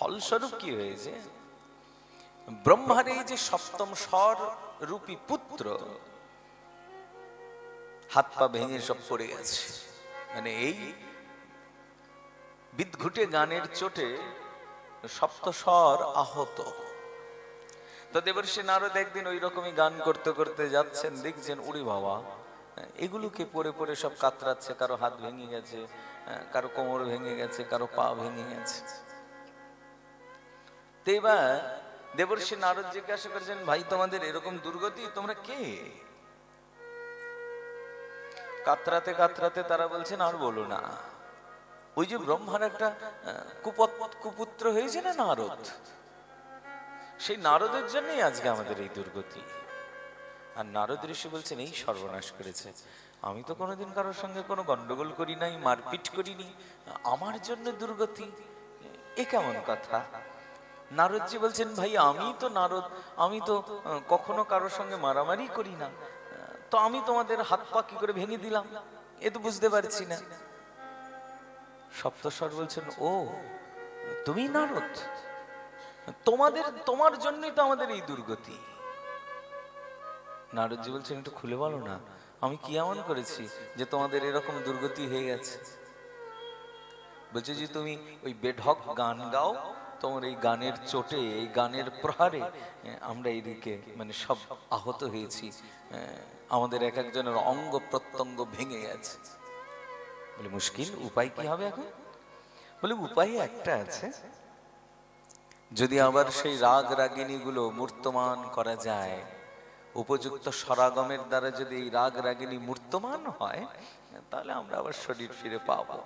ফলস্বরূপ কি হয়েছে, ব্রহ্মার এই যে সপ্তম স্বর রূপী পুত্র হাত পা ভেঙে সব পড়ে গেছে। মানে এই বিদঘুটে গানের চোটে সপ্তস্বর আহত। তো দেবর্ষি নারদ একদিন ওই রকমই গান করতে করতে যাচ্ছেন, দেখছেন উড়ি বাবা এগুলোকে পরে পরে সব কাতরাচ্ছে, কারো হাত ভেঙে গেছে, কারো কোমর ভেঙে গেছে, কারো পা ভেঙে গেছে। তো এবার দেবর্ষি নারদ জিজ্ঞাসা করছেন, ভাই তোমাদের এরকম দুর্গতি, তোমরা কে? কাতরাতে কাতরাতে তারা বলছেন, আর বলো না, ওই যে ব্রহ্মার একটা কুপুত্র হয়েছে না নারদ, সেই নারদের জন্যই আজকে আমাদের এই দুর্গতি। আর নারদ ঋষি বলছেন, এই সর্বনাশ করেছে, আমি তো কোনোদিন কারোর সঙ্গে কোনো গন্ডগোল করি নাই, মারপিট করিনি, আমার জন্য দুর্গতি, এ কেমন কথা? নারদজি বলছেন, ভাই আমি তো নারদ, আমি তো কখনো কারোর সঙ্গে মারামারি করি না, তো আমি তোমাদের হাত পা কি করে ভেঙে দিলাম, এ তো বুঝতে পারছি না। সপ্তস্বর বলছেন, ও তুমি নারদ, তোমার জন্যই তো আমাদের এই দুর্গতি। নারদজি বলছেন, একটু খুলে বলো না, আমি কি এমন করেছি যে তোমাদের এরকম দুর্গতি হয়ে গেছে? বলছে যে তুমি ওই বেঢক গান গাও, তোমার এই গানের চোটে, এই গানের প্রহারে আমরা এদিকে মানে সব আহত হয়েছি, আমাদের এক একজনের অঙ্গ প্রত্যঙ্গ ভেঙে গেছে। বলে মুশকিল, উপায় কি হবে এখন? বলে উপায় একটা আছে, যদি আবার সেই রাগ রাগিনী গুলো মূর্তমান করা যায়, উপযুক্ত স্বরাগমের দ্বারা যদি এই রাগ রাগিনী মূর্তমান হয়, তাহলে আমরা আবার শরীর ফিরে পাবো।